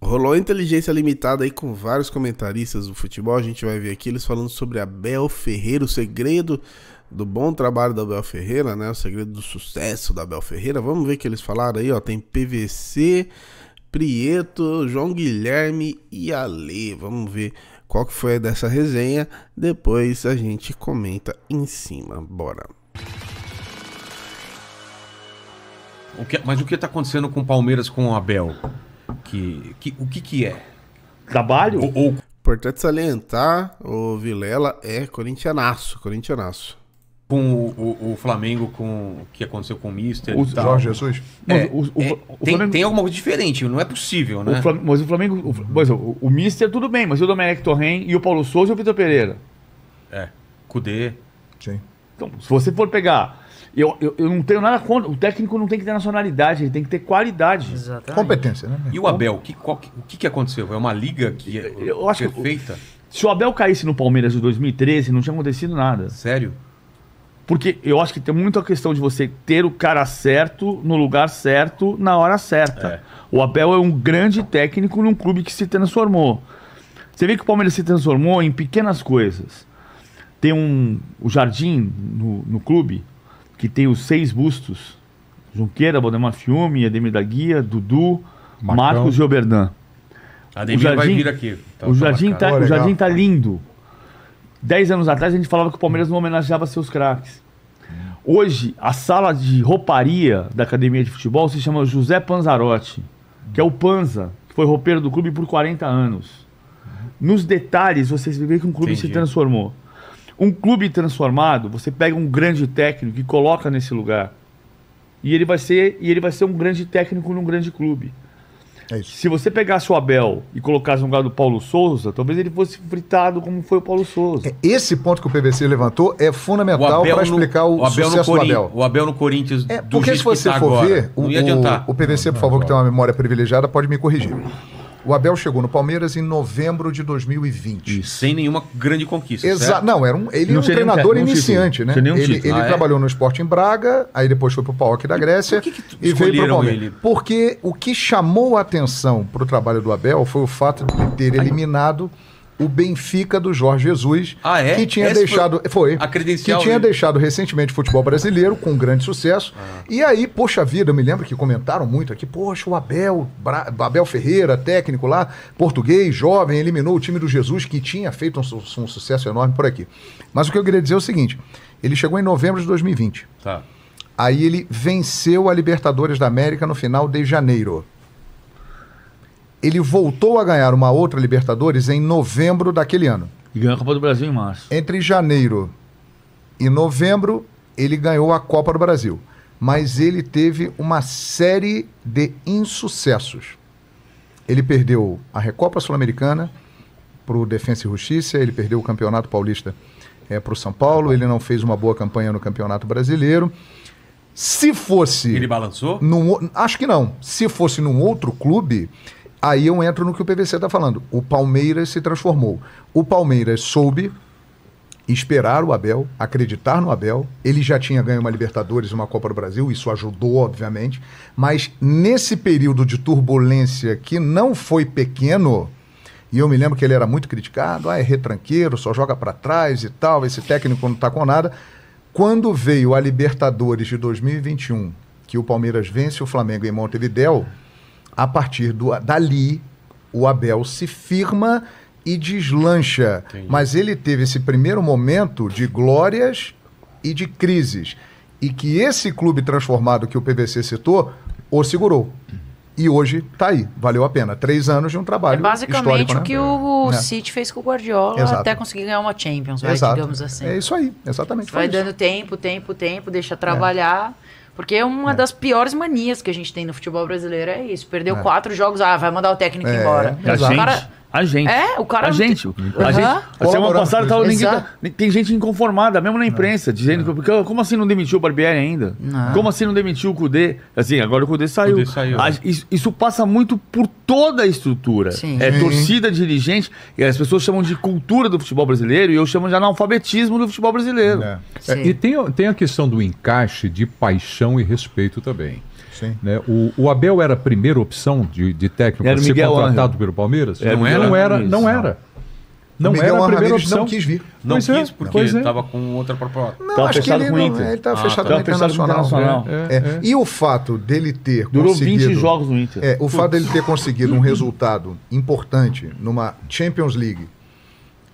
rolou Inteligência Limitada aí com vários comentaristas do futebol. A gente vai ver aqui eles falando sobre Abel Ferreira, o segredo do bom trabalho da Abel Ferreira, né? O segredo do sucesso da Abel Ferreira. Vamos ver o que eles falaram aí, ó. Tem PVC, Prieto, João Guilherme e Ale. Vamos ver qual que foi dessa resenha. Depois a gente comenta em cima. Bora. Mas o que está acontecendo com o Palmeiras, com o Abel? O que é? Trabalho? Importante salientar, o Vilela é corintianaço. Com o Flamengo, com o que aconteceu com o Mister o Jorge Jesus? Tem alguma coisa diferente, não é possível, né? Mas o Flamengo... O Mister tudo bem, mas e o Domenech Torren e o Paulo Souza e o Vitor Pereira? Cudê. Sim. Então, se você for pegar... Eu não tenho nada contra. O técnico não tem que ter nacionalidade, ele tem que ter qualidade. Exatamente. Competência, né? E o Abel, o que aconteceu? É uma liga que é eu acho perfeita? Se o Abel caísse no Palmeiras de 2013, não tinha acontecido nada. Sério? Porque eu acho que tem muito a questão de você ter o cara certo, no lugar certo, na hora certa. O Abel é um grande técnico num clube que se transformou. Você vê que o Palmeiras se transformou em pequenas coisas. Tem o Jardim no clube, que tem os 6 bustos: Junqueira, Valdemar Fiume, Ademir da Guia, Dudu, Marcos e Oberdan. Ademir vai vir aqui. O Jardim tá lindo. 10 anos atrás a gente falava que o Palmeiras não homenageava seus craques. Hoje, a sala de rouparia da academia de futebol se chama José Panzarotti, que é o Panza, que foi roupeiro do clube por 40 anos. Nos detalhes, você vê que um clube se transformou. Um clube transformado, você pega um grande técnico e coloca nesse lugar. E ele vai ser um grande técnico num grande clube. É isso. Se você pegasse o Abel e colocasse no lugar do Paulo Souza, talvez ele fosse fritado como foi o Paulo Souza. Esse ponto que o PVC levantou é fundamental para explicar o sucesso do Abel. O Abel no Corinthians, porque se você for ver, não ia adiantar. O PVC, por favor, que tem uma memória privilegiada, pode me corrigir. O Abel chegou no Palmeiras em novembro de 2020. Sem nenhuma grande conquista, certo? Não, ele era um treinador iniciante, né? Ele trabalhou no Sporting Braga, aí depois foi pro PAOK da Grécia e veio pro Palmeiras. Porque o que chamou a atenção pro trabalho do Abel foi o fato de ter eliminado o Benfica do Jorge Jesus, que tinha deixado... deixado recentemente o futebol brasileiro com grande sucesso. E aí, poxa vida, eu me lembro que comentaram muito aqui, poxa, o Abel Ferreira, técnico lá, português, jovem, eliminou o time do Jesus, que tinha feito um sucesso enorme por aqui. Mas o que eu queria dizer é o seguinte, ele chegou em novembro de 2020. Aí ele venceu a Libertadores da América no final de janeiro. Ele voltou a ganhar uma outra Libertadores em novembro daquele ano. E ganhou a Copa do Brasil em março. Entre janeiro e novembro, ele ganhou a Copa do Brasil. Mas ele teve uma série de insucessos. Ele perdeu a Recopa Sul-Americana para o Defensa e Justiça, ele perdeu o Campeonato Paulista para o São Paulo, ele não fez uma boa campanha no Campeonato Brasileiro. Se fosse... Ele balançou? Acho que não. Se fosse num outro clube... Aí eu entro no que o PVC está falando. O Palmeiras se transformou. O Palmeiras soube esperar o Abel, acreditar no Abel. Ele já tinha ganho uma Libertadores e uma Copa do Brasil, isso ajudou, obviamente. Mas nesse período de turbulência que não foi pequeno, e eu me lembro que ele era muito criticado, é retranqueiro, só joga para trás e tal, esse técnico não está com nada. Quando veio a Libertadores de 2021, que o Palmeiras vence o Flamengo em Montevidéu, a partir dali, o Abel se firma e deslancha. Entendi. Mas ele teve esse primeiro momento de glórias e de crises. E que esse clube transformado que o PVC citou, o segurou. E hoje está aí, valeu a pena. 3 anos de um trabalho basicamente histórico, o que o City fez com o Guardiola. Exato. Até conseguir ganhar uma Champions, digamos assim. É isso aí, exatamente. Vai dando tempo, deixa trabalhar... Porque uma das piores manias que a gente tem no futebol brasileiro é isso. Perdeu 4 jogos, vai mandar o técnico embora. A gente. O cara... A gente. A semana passada tem gente inconformada, mesmo na imprensa, dizendo que como assim não demitiu o Barbieri ainda? Como assim não demitiu o Cudê? Assim, agora o Cudê saiu. Isso passa muito por toda a estrutura. Torcida, dirigente, e as pessoas chamam de cultura do futebol brasileiro e eu chamo de analfabetismo do futebol brasileiro. E tem a questão do encaixe de paixão e respeito também. Sim. Né? O Abel era a primeira opção de técnico Era a ser Miguel contratado Ángel. pelo Palmeiras? Era Não Miguel era. Ángel. Não era. Não O Miguel era a primeira Ramírez opção. não quis vir. Não Pois é, quis, porque pois é. tava com outra proposta. Não, Tava acho que fechado ele com o não, Inter. ele estava fechado Tava no fechado com o Internacional. Internacional. E o fato dele ter Durou conseguido... 20 jogos no Inter. O fato dele ter conseguido um resultado importante numa Champions League,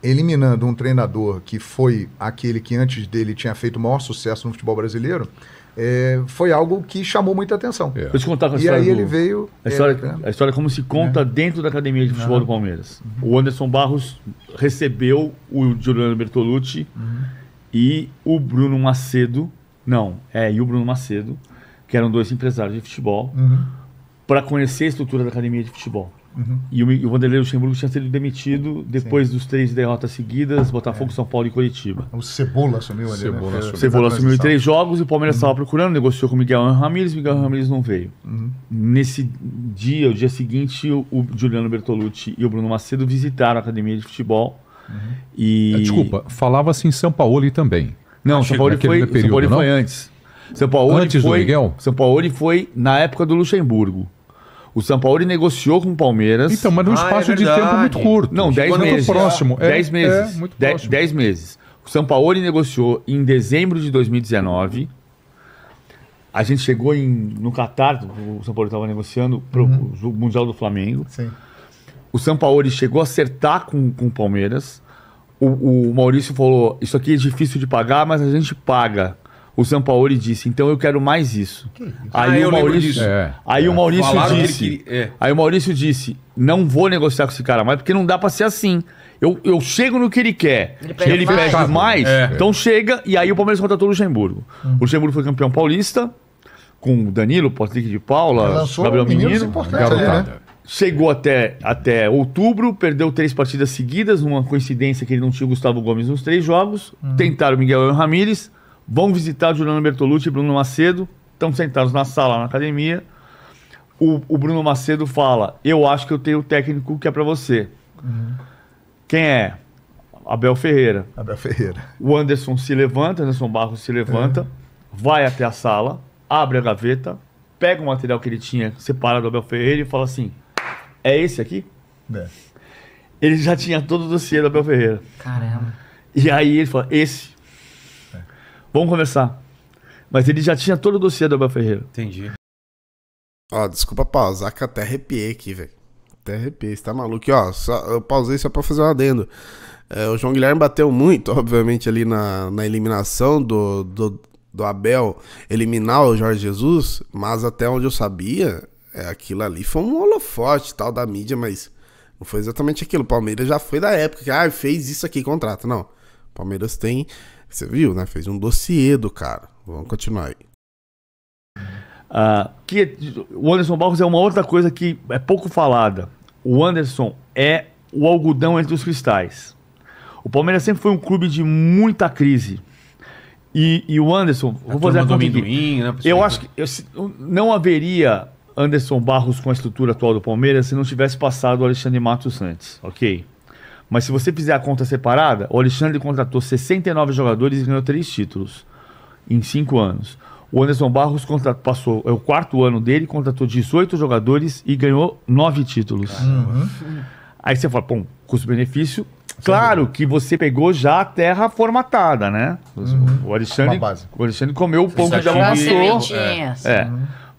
eliminando um treinador que foi aquele que antes dele tinha feito o maior sucesso no futebol brasileiro, foi algo que chamou muita atenção. Deixa eu te contar com a E história aí do... ele veio... A história como se conta dentro da academia de futebol do Palmeiras. O Anderson Barros recebeu o Juliano Bertolucci e o Bruno Macedo, e o Bruno Macedo, que eram 2 empresários de futebol, para conhecer a estrutura da academia de futebol. E o Vanderlei Luxemburgo tinha sido demitido depois dos 3 derrotas seguidas, Botafogo, São Paulo e Curitiba. O Cebola assumiu ali, Cebola né? assumiu. Cebola assumiu em 3 jogos e o Palmeiras estava procurando, negociou com o Miguel Ramírez não veio. Nesse dia, o dia seguinte, o Juliano Bertolucci e o Bruno Macedo visitaram a academia de futebol. Desculpa, falava-se em São Paulo também. Não, São Paulo naquele período, foi antes. São Paulo Antes do Miguel? São Paulo foi na época do Luxemburgo. O São Paulo negociou com o Palmeiras. Então, mas num espaço de verdade. tempo muito curto. Não, 10 muito meses. próximo. 10 meses. muito próximo. 10 meses. O São Paulo negociou em dezembro de 2019. A gente chegou no Catar, o São Paulo estava negociando para o Mundial do Flamengo. Sim. O São Paulo chegou a acertar com o Palmeiras. O Maurício falou, isso aqui é difícil de pagar, mas a gente paga. O São Paulo disse, então eu quero mais isso. Aí eu o lembro Maurício, disso. aí o Maurício Falaram que ele disse, queria- aí o Maurício disse, não vou negociar com esse cara mais, porque não dá pra ser assim. Eu chego no que ele quer, ele pede mais, então chega, e aí o Palmeiras contratou o Luxemburgo. O Luxemburgo foi campeão paulista, com o Danilo, Patrick de Paula, Lançou Gabriel meninos Menino. importantes ali, né? Chegou até outubro, perdeu 3 partidas seguidas, numa coincidência que ele não tinha o Gustavo Gomes nos 3 jogos. Tentaram o Miguel Ramírez, vão visitar o Juliano Bertolucci e Bruno Macedo, estão sentados na sala, na academia. O Bruno Macedo fala, eu acho que eu tenho o técnico que é para você. Quem é? Abel Ferreira. Abel Ferreira. O Anderson Barros se levanta, vai até a sala, abre a gaveta, pega o material que ele tinha separado do Abel Ferreira e fala assim, é esse aqui? Ele já tinha todo o dossiê do Abel Ferreira. Caramba. E aí ele fala, esse. Vamos conversar. Mas ele já tinha todo o dossiê do Abel Ferreira. Entendi. Ó, desculpa pausar que eu até arrepiei aqui, velho. Até arrepiei, você tá maluco? E, ó, eu pausei só pra fazer um adendo. O João Guilherme bateu muito, obviamente, ali na eliminação do Abel eliminar o Jorge Jesus, mas até onde eu sabia, aquilo ali foi um holofote tal da mídia, mas não foi exatamente aquilo. O Palmeiras já foi da época que fez isso aqui, contrato. Não, o Palmeiras tem, você viu, né? Fez um dossiê do cara. Vamos continuar aí. O Anderson Barros é uma outra coisa que é pouco falada. O Anderson é o algodão entre os cristais. O Palmeiras sempre foi um clube de muita crise. E o Anderson, vou fazer a conta aqui. Né, Eu acho que não haveria Anderson Barros com a estrutura atual do Palmeiras se não tivesse passado o Alexandre Matos antes, ok? Mas se você fizer a conta separada, o Alexandre contratou 69 jogadores e ganhou 3 títulos em 5 anos. O Anderson Barros passou, é o 4º ano dele, contratou 18 jogadores e ganhou 9 títulos. Aí você fala, pô, custo-benefício. Claro que você pegou já a terra formatada, né? O Alexandre comeu o pão que já amassou.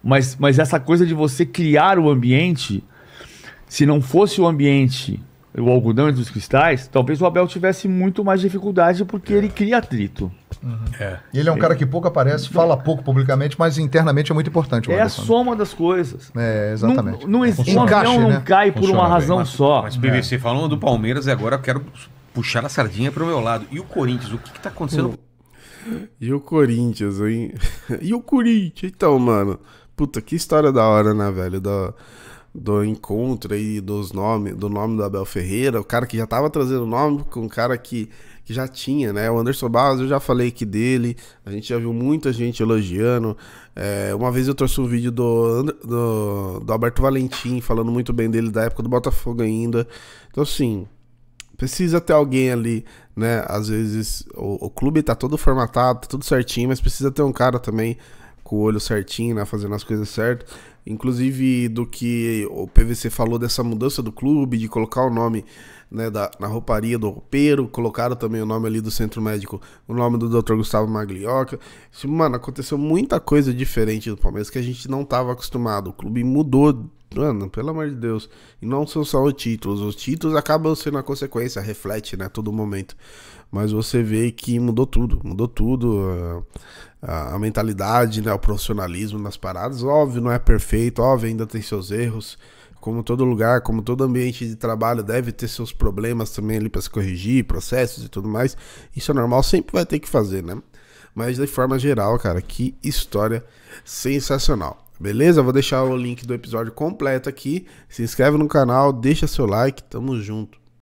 Mas essa coisa de você criar o ambiente, se não fosse o ambiente, o algodão entre os cristais, talvez o Abel tivesse muito mais dificuldade porque ele cria atrito. E ele é um cara que pouco aparece, fala pouco publicamente, mas internamente é muito importante. É a soma das coisas. Exatamente. Um avião não cai por uma razão só. Mas PVC, falando do Palmeiras, agora eu quero puxar a sardinha pro meu lado. E o Corinthians, o que tá acontecendo? E o Corinthians, hein? E o Corinthians? Então, mano, puta, que história da hora, né, velho? Do encontro aí, do nome do Abel Ferreira, o cara que já tava trazendo o nome com um cara que já tinha, né? O Anderson Barros, eu já falei aqui dele, a gente já viu muita gente elogiando. Uma vez eu trouxe um vídeo do Alberto Valentim falando muito bem dele, da época do Botafogo ainda. Então, assim, precisa ter alguém ali, né? Às vezes o clube tá todo formatado, tá tudo certinho, mas precisa ter um cara também com o olho certinho, né? Fazendo as coisas certas. Inclusive do que o PVC falou dessa mudança do clube, de colocar o nome, né, na rouparia do roupeiro, colocaram também o nome ali do centro médico, o nome do Dr. Gustavo Maglioca. Mano, aconteceu muita coisa diferente do Palmeiras que a gente não estava acostumado. O clube mudou, mano, pelo amor de Deus. E não são só os títulos acabam sendo a consequência, reflete, né, todo momento. Mas você vê que mudou tudo, a mentalidade, né, o profissionalismo nas paradas. Óbvio, não é perfeito, óbvio, ainda tem seus erros. Como todo lugar, como todo ambiente de trabalho deve ter seus problemas também ali para se corrigir, processos e tudo mais. Isso é normal, sempre vai ter que fazer, né? Mas de forma geral, cara, que história sensacional. Beleza? Vou deixar o link do episódio completo aqui. Se inscreve no canal, deixa seu like, tamo junto.